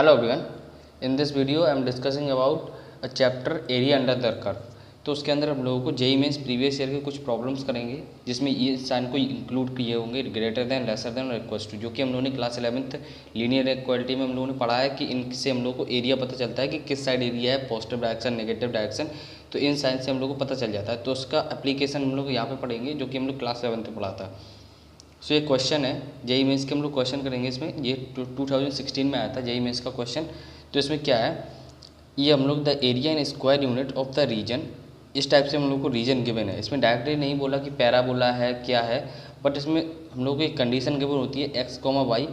Hello everyone. In this video I am discussing about a chapter area under the curve. तो उसके अंदर हम लोगों को जेईई मेंस प्रीवियस ईयर के कुछ प्रॉब्लम्स करेंगे जिसमें ये साइन को इंक्लूड किए होंगे ग्रेटर देन लेसर देन और इक्वल टू, जो कि हम लोगों ने क्लास 11th लीनियर इक्वालिटी में हम लोगों ने पढ़ा है कि इनसे हम लोग को एरिया पता चलता है कि किस साइड एरिया है, पॉजिटिव डायरेक्शन नेगेटिव डायरेक्शन। तो इन साइन से हम लोग को पता चल जाता है। तो उसका एप्लीकेशन हम लोग यहाँ पे पढ़ेंगे जो कि हम लोग क्लास 11th में पढ़ा था। सो ये क्वेश्चन है जेईई मेंस के, हम लोग क्वेश्चन करेंगे इसमें। ये 2016 में आया था जेईई मेंस का क्वेश्चन। तो इसमें क्या है, ये हम लोग the area in square unit of the region, इस टाइप से हम लोग को रीजन गिवन है। इसमें डायरेक्टली नहीं बोला कि पैराबोला है क्या है, बट इसमें हम लोग को एक कंडीशन गिवन होती है x comma y,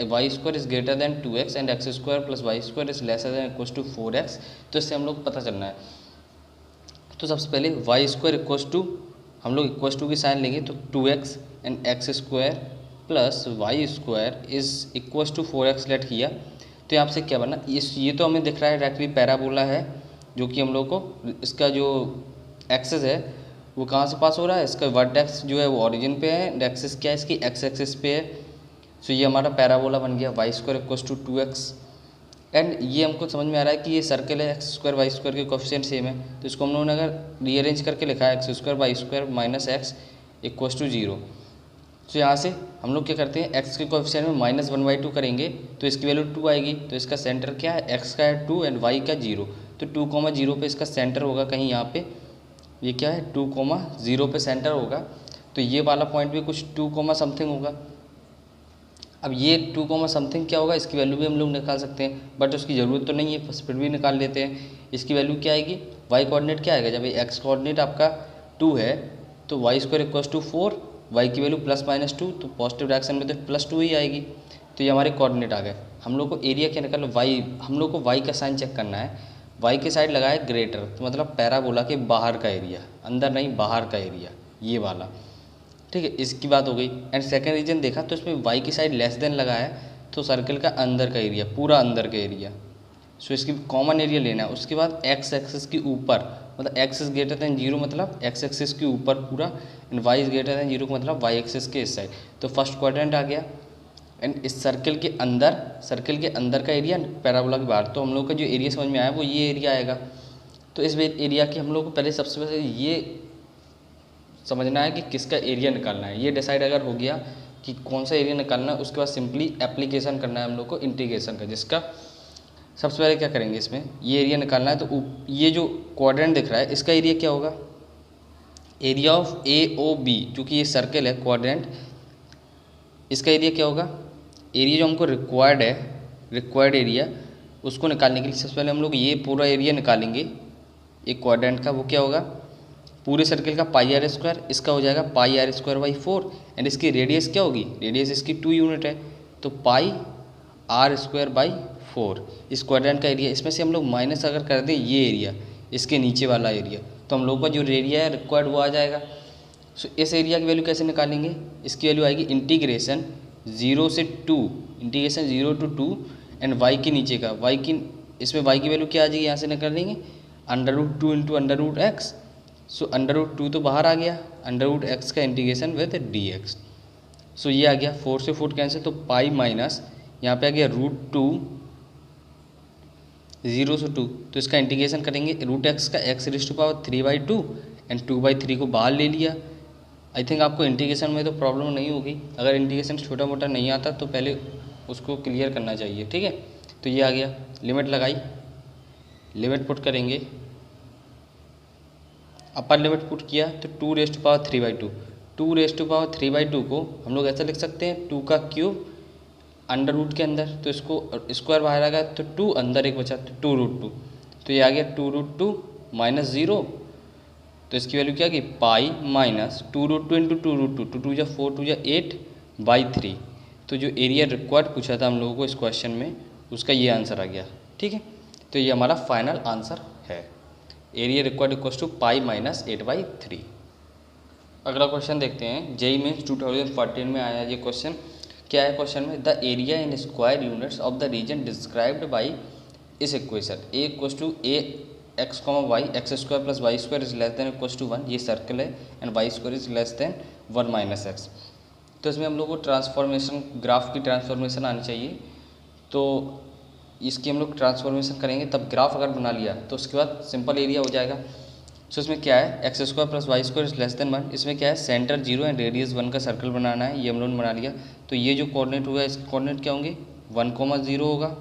y square is greater than 2x and x square plus y square is lesser than equal to 4x। तो इससे हम लोग को पता चलना है। तो सबसे पहले वाई स्क्वायर इक्वल टू, हम लोग इक्वल टू की साइन लेंगे तो 2x and x square plus y square is equal to 4x let किया। तो यहाँ से क्या बना, ये तो हमें दिख रहा है डायरेक्टली पैराबोला है, जो कि हम लोग को इसका जो एक्सेस है वो कहाँ से पास हो रहा है, इसका वर्टेक्स जो है वो ओरिजिन पे है एंड एक्सेस क्या है इसकी एक्स एक्सिस पे है। सो ये हमारा पैराबोला बन गया y square equal to 2x। And ये हमको समझ में आ रहा है कि ये सर्कल है, एक्स स्क्वायर वाई स्क्वायर के कोफिशिएंट सेम है। तो इसको हम लोगों ने अगर रीअरेंज करके लिखा है x square y square minus x equal to 0। तो यहाँ से हम लोग क्या करते हैं, एक्स के कोफिशिएंट में -1/2 करेंगे तो इसकी वैल्यू 2 आएगी। तो इसका सेंटर क्या है, एक्स का है 2 एंड वाई का 0। तो 2,0 पे इसका सेंटर होगा कहीं यहाँ पे, ये क्या है 2,0 पे सेंटर होगा। तो ये वाला पॉइंट भी कुछ 2, समथिंग होगा। अब ये 2, समथिंग क्या होगा, इसकी वैल्यू भी हम लोग निकाल सकते हैं, बट उसकी ज़रूरत तो नहीं है, फिर भी निकाल लेते हैं। इसकी वैल्यू क्या आएगी, वाई कोऑर्डिनेट क्या आएगा, जब एक्स कोऑर्डिनेट आपका 2 है तो y square equal to 4, y की वैल्यू +-2, तो पॉजिटिव डायरेक्शन में तो +2 ही आएगी। तो ये हमारे कोऑर्डिनेट आ गए। हम लोग को एरिया क्या निकालना, वाई, हम लोग को वाई का साइन चेक करना है। वाई के साइड लगाया ग्रेटर, तो मतलब पैराबोला के बाहर का एरिया, अंदर नहीं बाहर का एरिया, ये वाला, ठीक है। इसकी बात हो गई। एंड सेकंड रीजन देखा तो इसमें वाई की साइड लेस देन लगा है, तो सर्कल का अंदर का एरिया, पूरा अंदर का एरिया। सो इसकी कॉमन एरिया लेना है। उसके बाद एक्स एक्सिस के ऊपर, मतलब एक्स इज ग्रेटर देन 0 मतलब एक्स एक्सिस के ऊपर पूरा, and y is greater than 0 का मतलब वाई एक्सिस के इस साइड। तो फर्स्ट क्वाड्रेंट आ गया। एंड इस सर्कल के अंदर का एरिया पैराबोला के बाहर। तो हम लोग का जो एरिया समझ में आया वो ये एरिया आएगा। तो इस एरिया की हम लोग को पहले सबसे पहले ये समझना है कि किसका एरिया निकालना है। ये डिसाइड अगर हो गया कि कौन सा एरिया निकालना है, उसके बाद सिंपली एप्लीकेशन करना है हम लोग को इंटीग्रेशन का, जिसका सबसे पहले क्या करेंगे, इसमें ये एरिया निकालना है। तो ये जो क्वाड्रेंट दिख रहा है इसका एरिया क्या होगा, एरिया ऑफ AOB, क्योंकि ये सर्कल है क्वाड्रेंट, इसका एरिया क्या होगा, एरिया जो हमको रिक्वायर्ड है, रिक्वायर्ड एरिया, उसको निकालने के लिए सबसे पहले हम लोग ये पूरा एरिया निकालेंगे एक क्वाड्रेंट का। वो क्या होगा, पूरे सर्कल का πr², इसका हो जाएगा πr²/4 एंड इसकी रेडियस क्या होगी, रेडियस इसकी 2 यूनिट है, तो πr²/4 इस क्वाड्रेंट का एरिया। इसमें से हम लोग माइनस अगर कर दें ये एरिया, इसके नीचे वाला एरिया, तो हम लोग का जो एरिया है रिक्वायर्ड वो आ जाएगा। सो इस एरिया की वैल्यू कैसे निकालेंगे, इसकी वैल्यू आएगी इंटीग्रेशन 0 से 2, इंटीग्रेशन 0 to 2 एंड वाई के नीचे का, वाई की, इसमें वाई की वैल्यू क्या आ जाएगी, यहाँ से निकालेंगे √2 × √x। सो √2 तो बाहर आ गया, √x का इंटीग्रेशन विद dx। सो ये आ गया 4 से 4 कैंसिल, तो पाई माइनस यहाँ पे आ गया √2 0 से 2, तो इसका इंटीग्रेशन करेंगे √x का x⁵3/2 एंड 2/3 को बाहर ले लिया। आई थिंक आपको इंटीग्रेशन में तो प्रॉब्लम नहीं होगी, अगर इंटीग्रेशन छोटा मोटा नहीं आता तो पहले उसको क्लियर करना चाहिए, ठीक है। तो ये आ गया, लिमिट लगाई, लिमिट पुट करेंगे, अपर लिमिट पुट किया तो 2⁵3/2, 2⁵3/2 को हम लोग ऐसा लिख सकते हैं 2 का क्यूब अंडर रूट के अंदर, तो इसको स्क्वायर बाहर आ गया तो 2 अंदर एक बचा तो 2√2, तो ये आ गया 2√2 - 0। तो इसकी वैल्यू क्या की, पाई माइनस 2√2 × 2√2, 2 × 4 2 × 8/3। तो जो एरिया रिक्वायर्ड पूछा था हम लोगों को इस क्वेश्चन में, उसका ये आंसर आ गया, ठीक है। तो ये हमारा फाइनल आंसर है, area required equal to pi minus 8/3। अगला क्वेश्चन देखते हैं, जेईई मेंस 2014 में आया ये क्वेश्चन। क्या है क्वेश्चन में, the area in square units of the region described by इस equation A=x, y, x² + y² is less than equal to 1, ये सर्कल है, and y² is less than 1 - x। तो इसमें हम लोग को ट्रांसफॉर्मेशन, ग्राफ की ट्रांसफॉर्मेशन आनी चाहिए। तो इसकी हम लोग ट्रांसफॉर्मेशन करेंगे, तब ग्राफ अगर बना लिया तो उसके बाद सिंपल एरिया हो जाएगा। सो इसमें क्या है, x square plus y square is less than 1। इसमें क्या है, सेंटर 0 एंड रेडियस 1 का सर्कल बनाना है, ये हम लोगों ने बना लिया। तो ये जो कोऑर्डिनेट होगा इसके कोऑर्डिनेट क्या होंगे, 1,0 होगा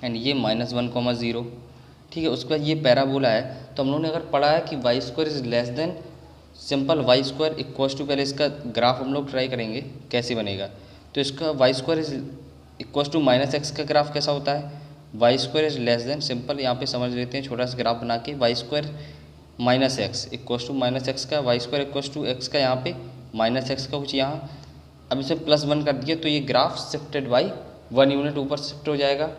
एंड ये -1,0। ठीक है, उसके बाद ये पैराबोला है। तो हम लोगों ने अगर पढ़ा है कि y square is less than simple y square equals to, पहले इसका ग्राफ हम लोग ट्राई करेंगे कैसे बनेगा। तो इसका y square is equals to -x का ग्राफ कैसा होता है, Y square is less than simple यहाँ पे समझ लेते हैं छोटा सा ग्राफ बना के, y square -x equals to -x का, y square equals to x का, यहाँ पे -x का कुछ यहाँ, अब इसे +1 कर दिया तो ये ग्राफ शिफ्टेड बाई 1 यूनिट ऊपर शिफ्ट हो जाएगा।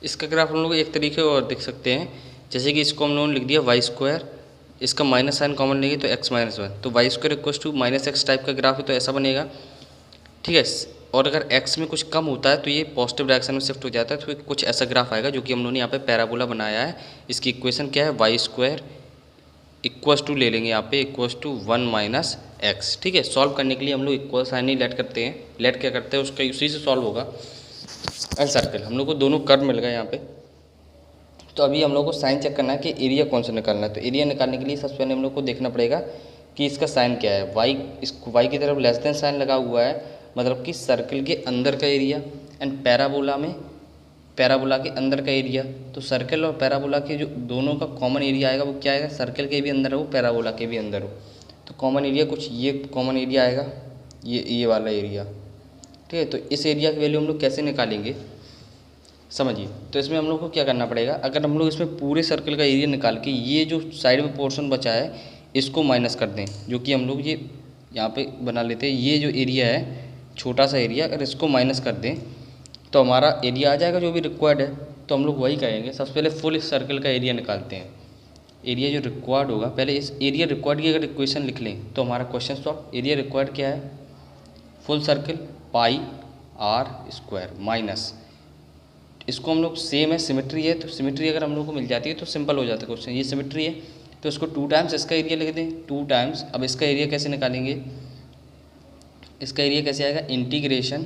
इसका ग्राफ हम लोग एक तरीके और देख सकते हैं, जैसे कि इसको हम लोगों ने लिख दिया वाई स्क्वायर, इसका माइनस साइन कॉमन लेंगे तो x -1, तो y square equals to -x type का ग्राफ है, तो ऐसा बनेगा। ठीक है, और अगर x में कुछ कम होता है तो ये पॉजिटिव डायरेक्शन में शिफ्ट हो जाता है, तो कुछ ऐसा ग्राफ आएगा जो कि हम लोगों ने यहाँ पे पैराबोला बनाया है। इसकी इक्वेशन क्या है, वाई स्क्वायर इक्वल्स टू ले लेंगे यहाँ पे इक्वल्स टू 1 - x। ठीक है, सॉल्व करने के लिए हम लोग इक्वल साइन ही लेट करते हैं, लेट क्या करते हैं उसका उसी से सॉल्व होगा। एंड सर्कल हम लोग को दोनों कर्व मिल गए यहाँ पे। तो अभी हम लोग को साइन चेक करना है कि एरिया कौन सा निकालना है। तो एरिया निकालने के लिए सबसे पहले हम लोग को देखना पड़ेगा कि इसका साइन क्या है। वाई, इसको वाई की तरफ लेस देन साइन लगा हुआ है, मतलब कि सर्कल के अंदर का एरिया, एंड पैराबोला में पैराबोला के अंदर का एरिया। तो सर्कल और पैराबोला के जो दोनों का कॉमन एरिया आएगा वो क्या आएगा, सर्कल के भी अंदर हो पैराबोला के भी अंदर हो, तो कॉमन एरिया कुछ ये कॉमन एरिया आएगा, ये वाला एरिया। ठीक है, तो इस एरिया की वैल्यू हम लोग कैसे निकालेंगे समझिए। तो इसमें हम लोग को क्या करना पड़ेगा, अगर हम लोग इसमें पूरे सर्कल का एरिया निकाल के ये जो साइड में पोर्शन बचा है इसको माइनस कर दें, जो कि हम लोग ये यहाँ पे बना लेते हैं, ये जो एरिया है छोटा सा एरिया, अगर इसको माइनस कर दें तो हमारा एरिया आ जाएगा जो भी रिक्वायर्ड है। तो हम लोग वही करेंगे, सबसे पहले फुल इस सर्कल का एरिया निकालते हैं। एरिया जो रिक्वायर्ड होगा, पहले इस एरिया रिक्वायर्ड की अगर इक्वेशन लिख लें तो हमारा क्वेश्चन सॉल्व। एरिया रिक्वायर्ड क्या है, full circle pi r square minus, इसको हम लोग सेम है सिमेट्री है, तो सिमेट्री अगर हम लोग को मिल जाती है तो सिंपल हो जाता है क्वेश्चन। ये सिमेट्री है तो इसको 2 टाइम्स इसका एरिया लिख दें, 2 टाइम्स। अब इसका एरिया कैसे निकालेंगे, इसका एरिया कैसे आएगा, इंटीग्रेशन।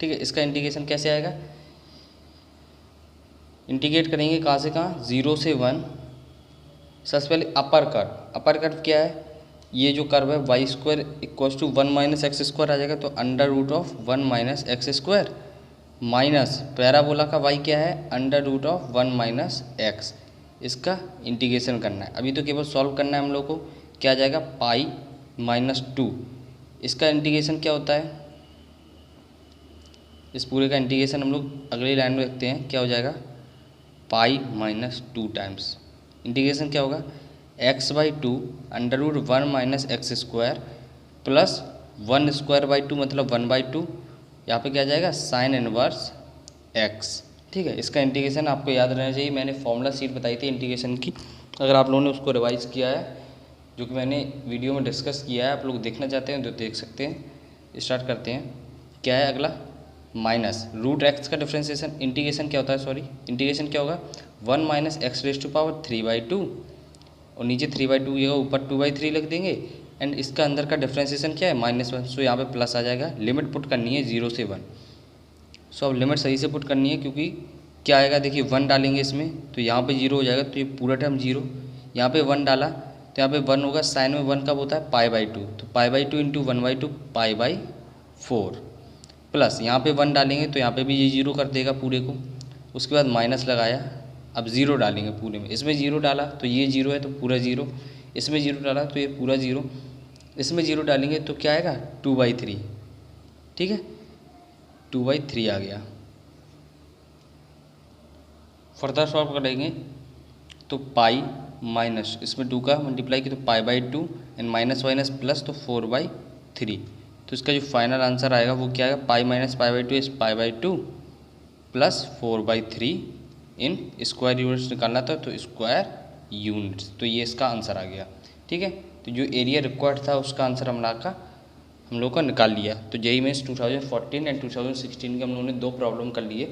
ठीक है, इसका इंटीग्रेशन कैसे आएगा, इंटीग्रेट करेंगे कहाँ से कहाँ, 0 से 1। सबसे पहले अपर कर्व क्या है, ये जो कर्व है Y square equals to 1 - x square आ जाएगा, तो √1 - x स्क्वायर माइनस पैराबोला का y क्या है, √1 - x। इसका इंटीग्रेशन करना है, अभी तो केवल सॉल्व करना है हम लोग को। क्या आ जाएगा, पाई -2। इसका इंटीग्रेशन क्या होता है, इस पूरे का इंटीग्रेशन हम लोग अगली लाइन में रखते हैं, क्या हो जाएगा, पाई -2 टाइम्स इंटीग्रेशन क्या होगा, x/2 √1 - x स्क्वायर प्लस 1² मतलब 1/2, यहाँ पे क्या आ जाएगा, साइन इनवर्स x। ठीक है, इसका इंटीग्रेशन आपको याद रहना चाहिए, मैंने फॉर्मूला शीट बताई थी इंटीग्रेशन की, अगर आप लोगों ने उसको रिवाइज़ किया है, जो कि मैंने वीडियो में डिस्कस किया है, आप लोग देखना चाहते हैं तो देख सकते हैं। स्टार्ट करते हैं, क्या है अगला, माइनस √x का डिफ्रेंसिएशन, इंटीग्रेशन क्या होता है, सॉरी इंटीग्रेशन क्या होगा, 1 - x⁵3/2, और नीचे 3/2 ये ऊपर 2/3 लिख देंगे, एंड इसका अंदर का डिफ्रेंसिएशन क्या है, -1। सो यहाँ पे प्लस आ जाएगा, लिमिट पुट करनी है 0 से 1। सो अब लिमिट सही से पुट करनी है, क्योंकि क्या आएगा देखिए 1 डालेंगे इसमें तो यहाँ पे 0 हो जाएगा, तो ये पूरा टर्म 0। यहाँ पे 1 डाला तो यहाँ पे 1 होगा, साइन में 1 कब होता है, π/2, तो π/2 × 1/2 π/4 प्लस यहाँ पे 1 डालेंगे तो यहाँ पे भी ये 0 कर देगा पूरे को। उसके बाद माइनस लगाया, अब 0 डालेंगे पूरे में, इसमें 0 डाला तो ये 0 है तो पूरा 0, इसमें 0 डाला तो ये पूरा 0, इसमें 0 डालेंगे तो क्या आएगा, 2/3। ठीक है, 2/3 आ गया। फर्दर सॉल्व करेंगे तो पाई माइनस इसमें 2 का मल्टीप्लाई किया तो π/2 एंड माइनस माइनस प्लस तो 4/3। तो इसका जो फाइनल आंसर आएगा वो क्या आएगा, pi minus π/2 is π/2 plus 4/3 in square units निकालना था तो स्क्वायर यूनिट्स, तो ये इसका आंसर आ गया। ठीक है, तो जो एरिया रिक्वायर्ड था उसका आंसर हम लोग का निकाल लिया। तो जेईई मेंस 2014 एंड 2016 के हम लोगों ने 2 प्रॉब्लम कर लिए।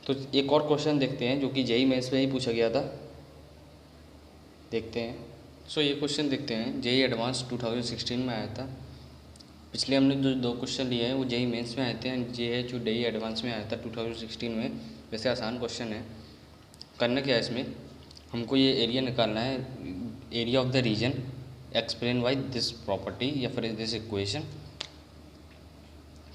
तो एक और क्वेश्चन देखते हैं जो कि जेईई मेंस में ही पूछा गया था, देखते हैं। सो ये क्वेश्चन देखते हैं, जेईई एडवांस 2016 में आया था। पिछले हमने जो 2 क्वेश्चन लिए हैं वो जेईई मेंस में आए थे एंड ये है जो जेईई एडवांस में आया था 2016 में। वैसे आसान क्वेश्चन है। करना क्या है इसमें, हमको ये एरिया निकालना है, area of the region explain by this property या फिर दिस इक्वेशन।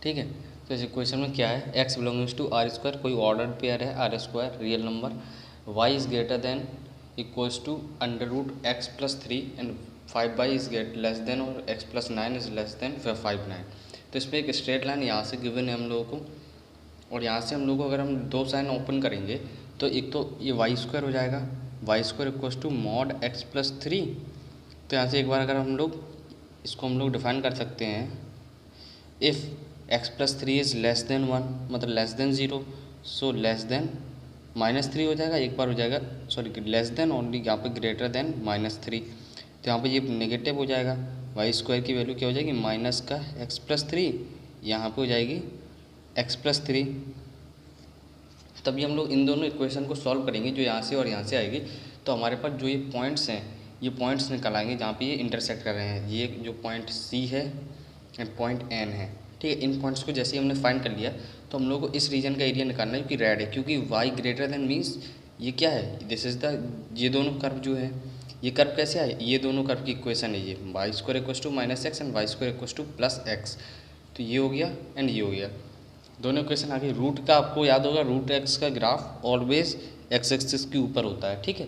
ठीक है, तो इस इक्वेशन में क्या है, x belongings to r square, कोई ऑर्डर्ड पेयर है r square real number, y is greater than equals to under root x plus 3 and 5y is get less than और x plus 9 is less than 5/9। तो इसमें एक straight line यहाँ से given है हम लोगों को, और यहाँ से हम लोग को अगर हम 2 साइन ओपन करेंगे तो एक तो ये वाई स्क्वायर हो जाएगा, y square equals to mod x plus 3। तो यहाँ से एक बार अगर हम लोग इसको हम लोग डिफाइन कर सकते हैं, if x plus 3 is less than 1 मतलब less than 0, so less than -3 हो जाएगा, एक बार हो जाएगा सॉरी लेस देन ओनली यहाँ पे ग्रेटर देन -3। तो यहाँ पे ये नेगेटिव हो जाएगा, वाई स्क्वायर की वैल्यू क्या हो जाएगी माइनस का x प्लस 3, यहाँ पे हो जाएगी x प्लस 3। तभी हम लोग इन दोनों इक्वेशन को सॉल्व करेंगे जो यहाँ से और यहाँ से आएगी। तो हमारे पास जो ये पॉइंट्स हैं ये पॉइंट्स निकल आएंगे जहाँ पे ये इंटरसेक्ट कर रहे हैं। ये जो पॉइंट C है एंड पॉइंट N है। ठीक है, इन पॉइंट्स को जैसे ही हमने फाइंड कर लिया तो हम लोग को इस रीजन का एरिया निकालना है, क्योंकि रेड है, क्योंकि y ग्रेटर देन मीन्स ये क्या है, दिस इज़ द ये दोनों कर्व जो है, ये कर्व कैसे आए, ये दोनों कर्व की इक्वेशन है, ये y square equals to -x and y square equals to +x। तो ये हो गया एंड ये हो गया, दोनों इक्वेशन आगे। रूट का आपको याद होगा, रूट x का ग्राफ ऑलवेज x एक्सिस के ऊपर होता है। ठीक है,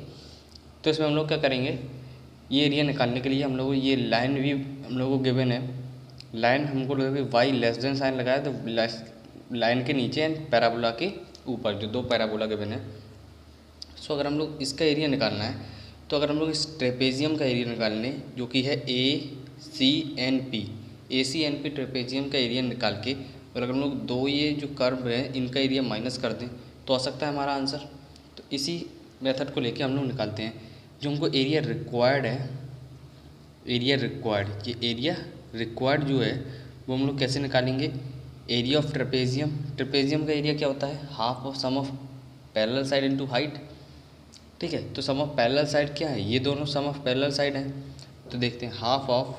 तो इसमें हम लोग क्या करेंगे, ये एरिया निकालने के लिए हम लोग ये लाइन भी हम लोग को गिवन है, लाइन हमको लगेगी वाई लेस देन साइन लगाया तो लाइन के नीचे एंड पैराबोला के ऊपर जो 2 पैराबोला गिवन है। सो अगर हम लोग इसका एरिया निकालना है तो अगर हम लोग इस ट्रेपेजियम का एरिया निकालने जो कि है ACNP ट्रेपेजियम का एरिया निकाल के, और अगर हम लोग 2 ये जो कर्व है इनका एरिया माइनस कर दें तो आ सकता है हमारा आंसर। तो इसी मेथड को लेके हम लोग निकालते हैं। जो हमको एरिया रिक्वायर्ड है, एरिया रिक्वायर्ड, ये एरिया रिक्वायर्ड जो है वो हम लोग कैसे निकालेंगे, एरिया ऑफ ट्रेपेजियम, ट्रेपेजियम का एरिया क्या होता है, half of sum of parallel side into height. ठीक है, तो सम ऑफ पैरेलल साइड क्या है, ये दोनों सम ऑफ पैरेलल साइड हैं। तो देखते हैं half of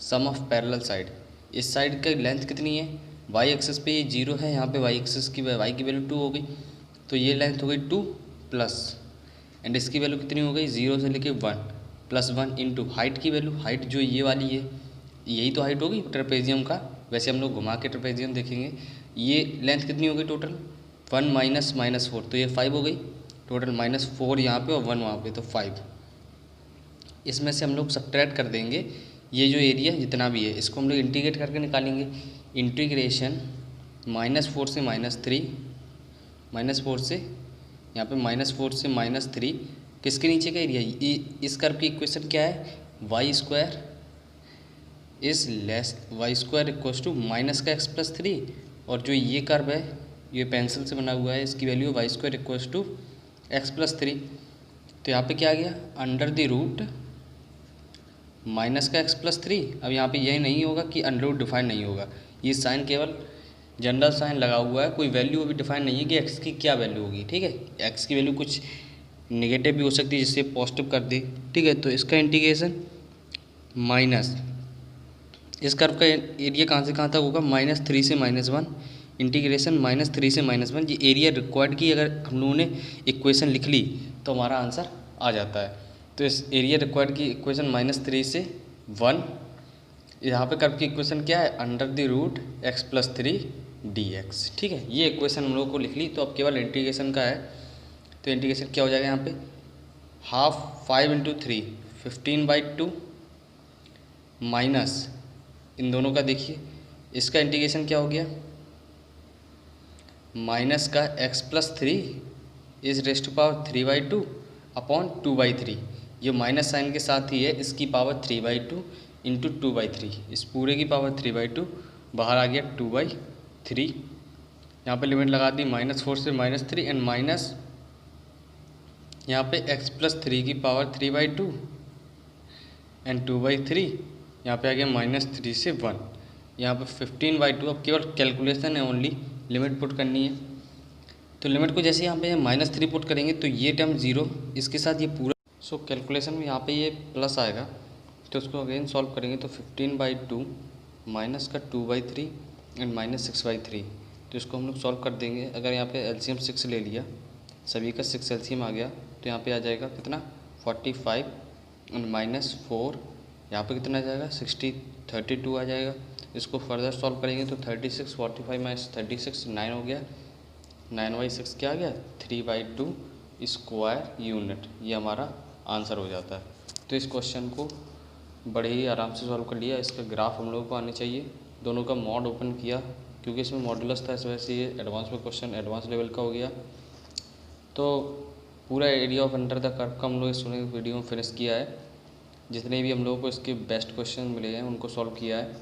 sum of parallel side, इस साइड का लेंथ कितनी है, वाई एक्सिस पे ये 0 है, यहाँ पे वाई एक्सिस की वाई की वैल्यू 2 हो गई, तो ये लेंथ हो गई 2 प्लस एंड इसकी वैल्यू कितनी हो गई 0 से लेके 1 प्लस 1 इंटू हाइट की वैल्यू, हाइट जो ये वाली है यही तो हाइट होगी ट्रेपेजियम का। वैसे हम लोग घुमा के ट्रेपेजियम देखेंगे, ये लेंथ कितनी हो गई टोटल 1 माइनस -4, तो ये 5 हो गई टोटल, -4 यहाँ पे और 1 वहाँ पे, तो 5। इसमें से हम लोग सब्ट्रैक्ट कर देंगे ये जो एरिया जितना भी है, इसको हम लोग इंटीग्रेट करके निकालेंगे। इंटीग्रेशन -4 से -3, -4 से यहाँ पे -4 से -3 किसके नीचे का एरिया, इस कर्व की इक्वेशन क्या है, Y square is less y square equals to minus का x प्लस 3, और जो ये कर्व है ये पेंसिल से बना हुआ है, इसकी value y square equals to x plus 3। तो यहाँ पे क्या आ गया, अंडर द रूट माइनस का x प्लस 3। अब यहाँ पे यही नहीं होगा कि अंडर रूट डिफाइन नहीं होगा, ये साइन केवल जनरल साइन लगा हुआ है, कोई वैल्यू अभी डिफाइन नहीं है कि x की क्या वैल्यू होगी। ठीक है, x की वैल्यू कुछ नेगेटिव भी हो सकती है जिससे पॉजिटिव कर दे। ठीक है, तो इसका इंटीग्रेशन माइनस, इस कर्व का एरिया कहाँ से कहाँ तक होगा, -3 से -1, इंटीग्रेशन -3 से -1। ये एरिया रिक्वायर्ड की अगर हम लोगों ने इक्वेशन लिख ली तो हमारा आंसर आ जाता है। तो इस एरिया रिक्वायर्ड की इक्वेशन -3 से 1, यहाँ पे कर्व की इक्वेशन क्या है, under the root x plus 3 dx। ठीक है, ये इक्वेशन हम लोगों को लिख ली। तो अब केवल इंटीग्रेशन का है, तो इंटीग्रेशन क्या हो जाएगा यहाँ पे, हाफ 5 इंटू 3 15/2 माइनस इन दोनों का देखिए, इसका इंटीग्रेशन क्या हो गया, माइनस का x plus 3 is raised to power 3/2 upon 2/3, ये माइनस साइन के साथ ही है, इसकी पावर 3/2 इंटू 2/3, इस पूरे की पावर 3/2 बाहर आ गया 2/3। यहाँ पे लिमिट लगा दी -4 से -3 एंड माइनस यहाँ पे x प्लस 3 की पावर 3/2 एंड 2/3, यहाँ पे आ गया -3 से 1, यहाँ पे 15/2। अब केवल कैलकुलेशन है, ओनली लिमिट पुट करनी है। तो लिमिट को जैसे यहाँ पे -3 पुट करेंगे तो ये टर्म 0, इसके साथ ये पूरा, सो कैलकुलेशन में यहाँ पे ये प्लस आएगा, तो उसको अगेन सॉल्व करेंगे तो 15/2 माइनस का 2/3 एंड -6/3। तो इसको हम लोग सॉल्व कर देंगे। अगर यहाँ पे एलसीएम 6 ले लिया, सभी का 6 एलसीएम आ गया, तो यहाँ पे आ जाएगा कितना 45 एंड -4, यहाँ पे कितना आ जाएगा 32 आ जाएगा। इसको फर्दर सॉल्व करेंगे तो 36 45 - 36 9 हो गया, 9/6 क्या आ गया 3/2 स्क्वायर यूनिट। ये हमारा आंसर हो जाता है। तो इस क्वेश्चन को बड़े ही आराम से सॉल्व कर लिया। इसका ग्राफ हम लोगों को आने चाहिए। दोनों का मॉड ओपन किया, क्योंकि इसमें मॉडुलस था, इस वजह से ये एडवांस में क्वेश्चन एडवांस लेवल का हो गया। तो पूरा area of under the curve का हम लोग इस वीडियो में फिनिश किया है। जितने भी हम लोगों को इसके बेस्ट क्वेश्चन मिले हैं उनको सॉल्व किया है।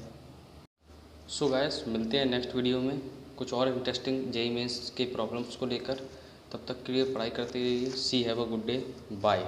सो गाइस, मिलते हैं नेक्स्ट वीडियो में कुछ और इंटरेस्टिंग जेईई मेंस के प्रॉब्लम्स को लेकर। तब तक के लिए पढ़ाई करते रहिए। See have a good day, bye.